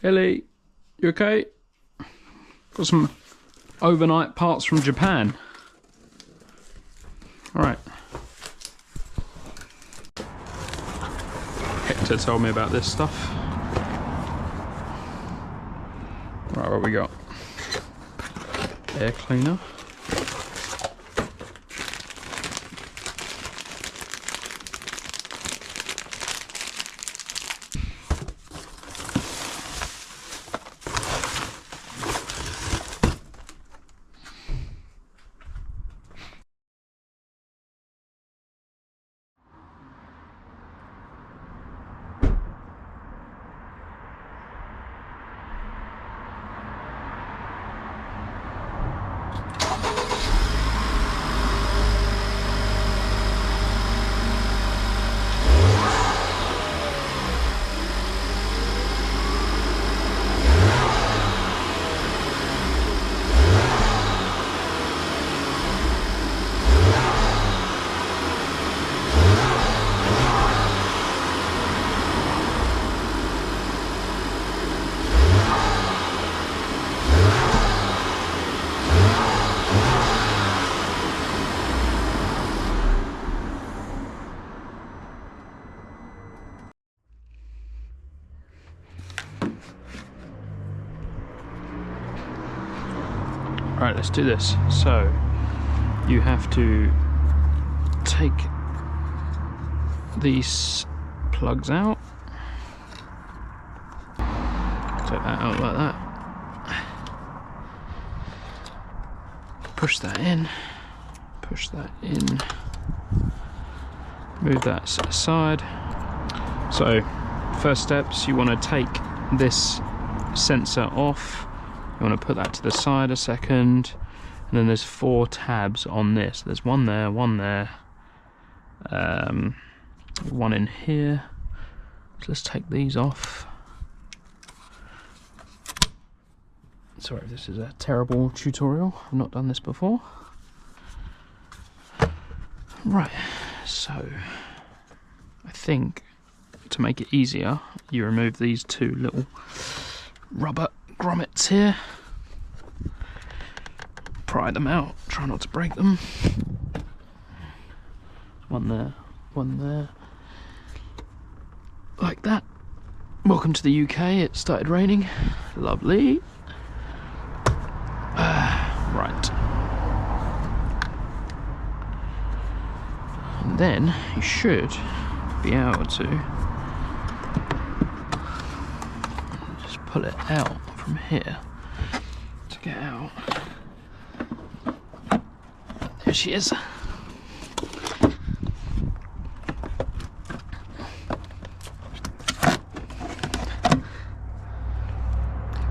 Ellie, you okay? Got some overnight parts from Japan. Alright. Hector told me about this stuff. Right, what we got? Air cleaner. Right, let's do this. So, you have to take these plugs out. Take that out like that. Push that in. Push that in. Move that aside. So, first steps, you want to take this sensor off. You want to put that to the side a second, and then there's 4 tabs on this. There's one there, one there, one in here. So let's take these off. Sorry if this is a terrible tutorial, I've not done this before. Right, so I think to make it easier, you remove these 2 little rubber grommets here, pry them out, try not to break them. One there, like that. Welcome to the UK, it started raining, lovely. Right, and then you should be able to just pull it out from here to get out. There she is.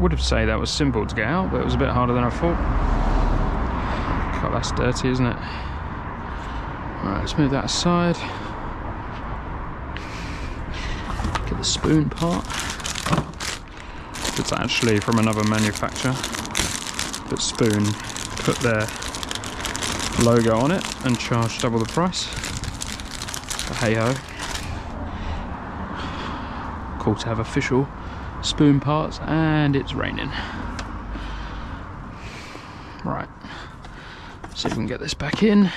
Would have said that was simple to get out, but it was a bit harder than I thought. God, that's dirty, isn't it? Alright, let's move that aside. Get the spoon part. It's actually from another manufacturer, but Spoon put their logo on it and charged double the price. But hey ho. Cool to have official Spoon parts, and it's raining. Right, see if we can get this back in.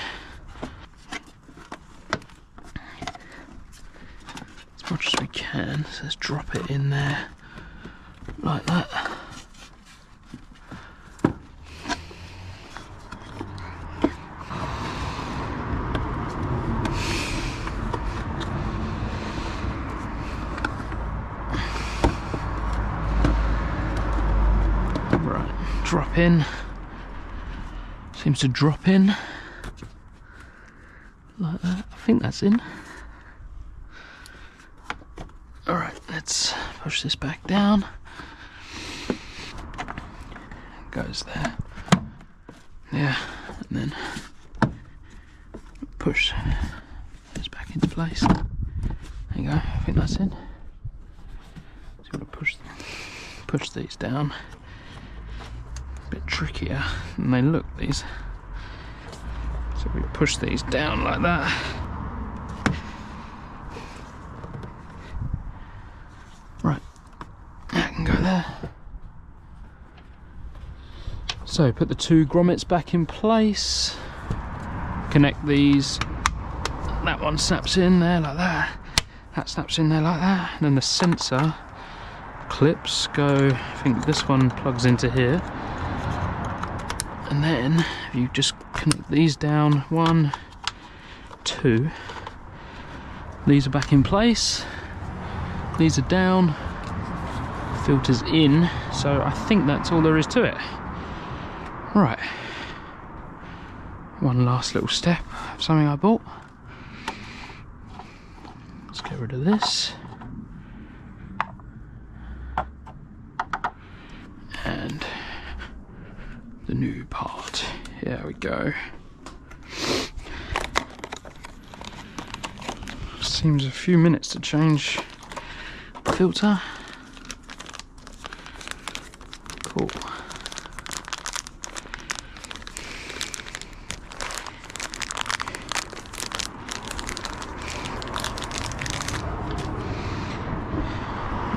As much as we can, so let's drop it in there. Like that. Right, drop in. Seems to drop in. Like that. I think that's in. Alright, let's push this back down. Goes there, yeah, and then push this back into place. There you go, I think that's in. So you want to push these down. A bit trickier than they look, these. So we push these down like that. Right, that can go there. So put the two grommets back in place, connect these, that one snaps in there like that, that snaps in there like that, and then the sensor clips go, I think this one plugs into here, and then you just connect these down, 1, 2, these are back in place, these are down, filters in, so I think that's all there is to it. Right, one last little step of something I bought. Let's get rid of this. And the new part. Here we go. Seems a few minutes to change the filter. Cool.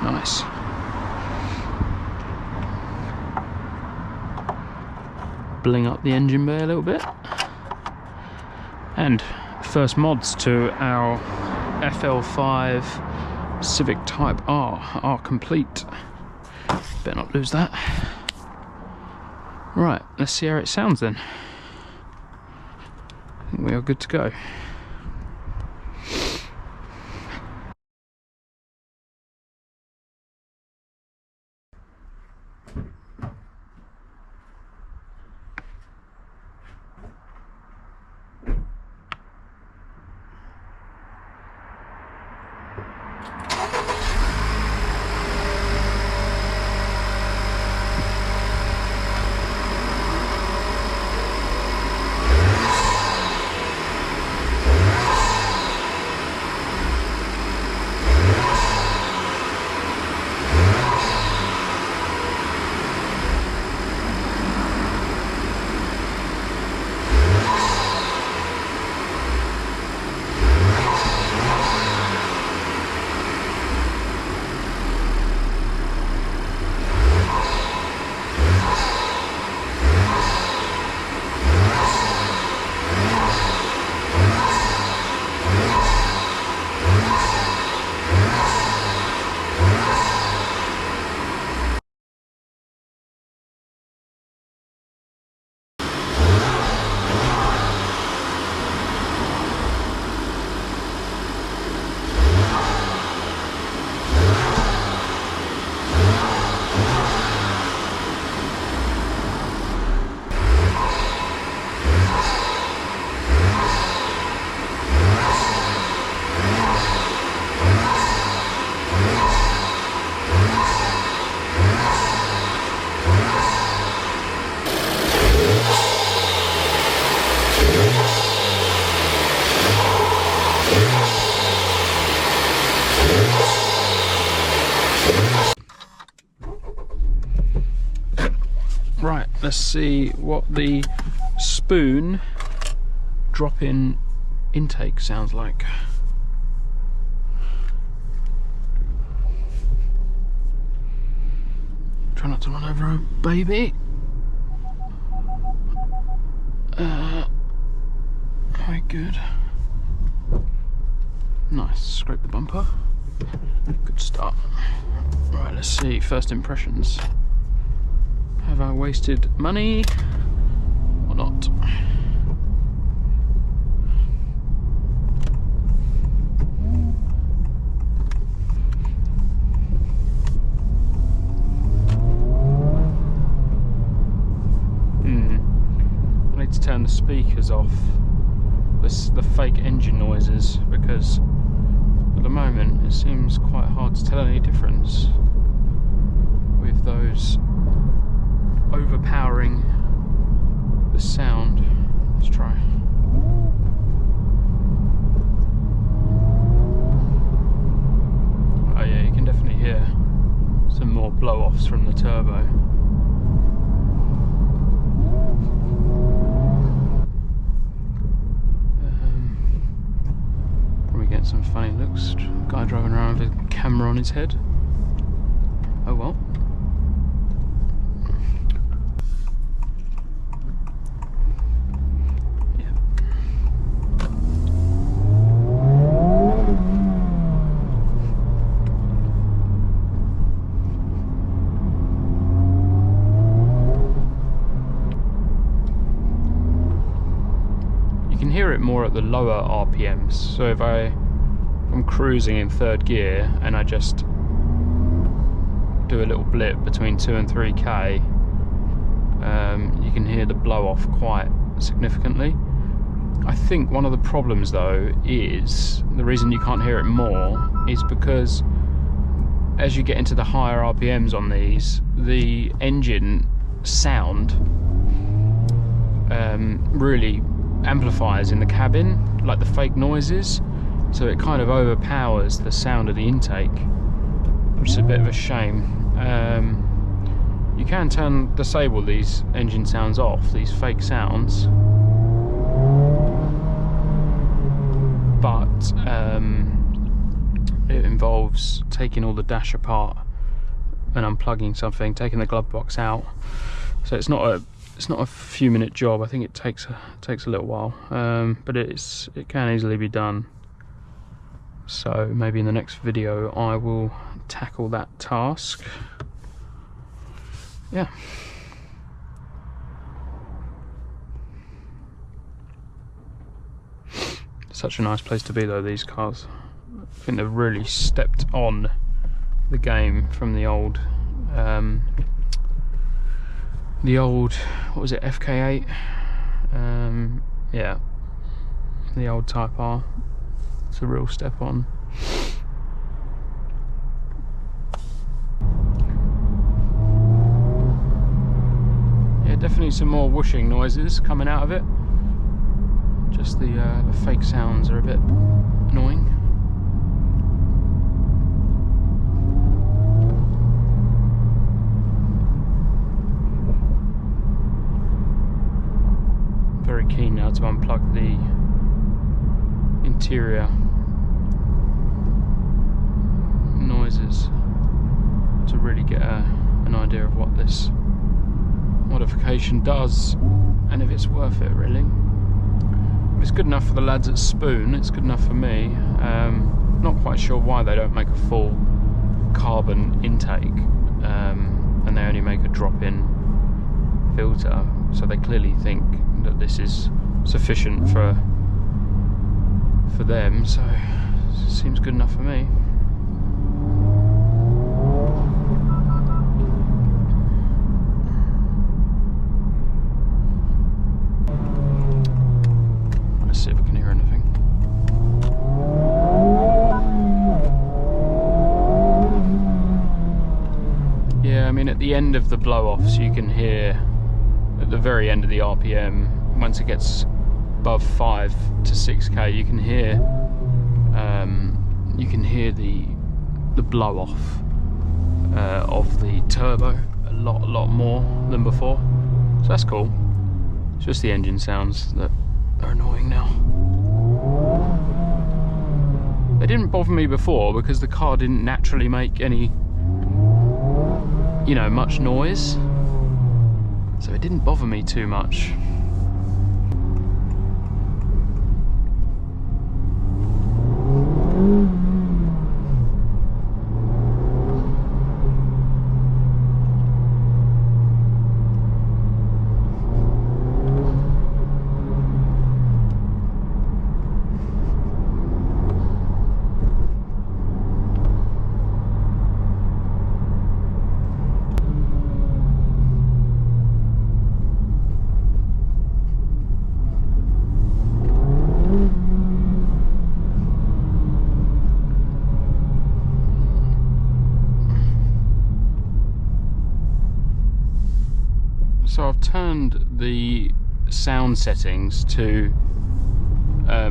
Nice. Bling up the engine bay a little bit. And first mods to our FL5 Civic Type R are complete. Better not lose that. Right, let's see how it sounds then. I think we are good to go. Right, let's see what the spoon drop-in intake sounds like. Try not to run over a baby. Very good. Nice, scrape the bumper. Good start. Right, let's see, first impressions. Have I wasted money or not? I need to turn the speakers off, the fake engine noises, because at the moment it seems quite hard to tell any difference with those overpowering the sound. Let's try. Oh yeah, you can definitely hear some more blow-offs from the turbo. Probably getting some funny looks. Guy driving around with a camera on his head. Oh well. hear it more at the lower RPMs. So if I'm cruising in 3rd gear and I just do a little blip between 2 and 3k, you can hear the blow off quite significantly. I think one of the problems though is, the reason you can't hear it more is because as you get into the higher RPMs on these, the engine sound really amplifies in the cabin, like the fake noises, so it kind of overpowers the sound of the intake, which is a bit of a shame. You can disable these engine sounds off, these fake sounds, but it involves taking all the dash apart and unplugging something, taking the glove box out. So it's not a few minute job. I think it takes a little while, but it can easily be done. So maybe in the next video I will tackle that task. Yeah. Such a nice place to be though, these cars. I think they've really stepped on the game from the old, what was it, FK8? Yeah, the old Type R. It's a real step on. Yeah, definitely some more whooshing noises coming out of it. Just the fake sounds are a bit annoying. Very keen now to unplug the interior noises to really get an idea of what this modification does and if it's worth it really. If it's good enough for the lads at Spoon, it's good enough for me. Not quite sure why they don't make a full carbon intake and they only make a drop-in filter, so they clearly think that this is sufficient for them, so it seems good enough for me. Let's see if we can hear anything. Yeah, I mean at the end of the blow-offs you can hear, at the very end of the RPM, once it gets above 5 to 6k, you can hear the blow off of the turbo a lot more than before. So that's cool. It's just the engine sounds that are annoying now. They didn't bother me before because the car didn't naturally make any, much noise. So it didn't bother me too much. So I've turned the sound settings to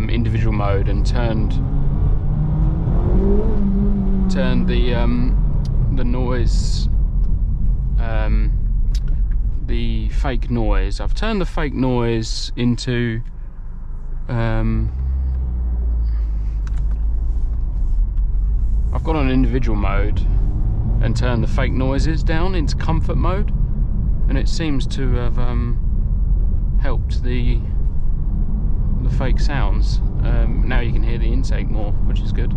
individual mode and turned the noise, the fake noise. I've turned the fake noise into I've gone on individual mode and turned the fake noises down into comfort mode, and it seems to have helped the fake sounds. Now you can hear the intake more, which is good.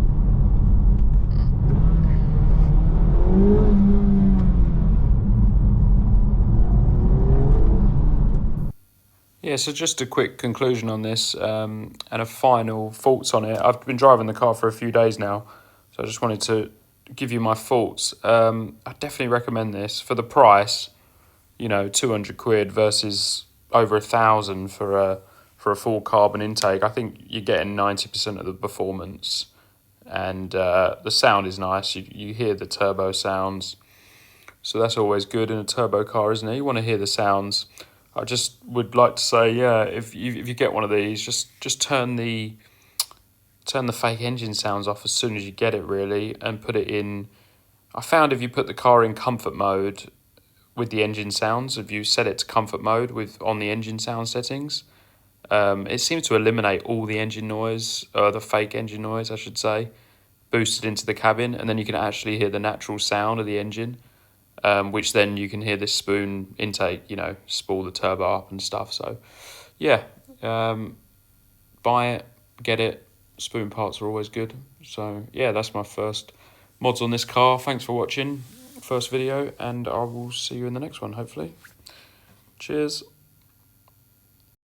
Yeah, so just a quick conclusion on this, and a final thoughts on it. I've been driving the car for a few days now, so I just wanted to give you my thoughts. I definitely recommend this for the price. 200 quid versus over 1,000 for a full carbon intake. I think you're getting 90% of the performance, and the sound is nice. You hear the turbo sounds, so that's always good in a turbo car, isn't it? You want to hear the sounds. I just would like to say, yeah, if you get one of these, just turn the fake engine sounds off as soon as you get it, really, and put it in. I found if you put the car in comfort mode with the engine sounds, if you set it to comfort mode on the engine sound settings, it seems to eliminate all the engine noise, the fake engine noise, I should say, boosted into the cabin, and then you can actually hear the natural sound of the engine, which then you can hear this spoon intake, spool the turbo up and stuff. So, yeah, buy it, get it. Spoon parts are always good. So, yeah, that's my first mods on this car. Thanks for watching. First video, and I will see you in the next one, hopefully. Cheers.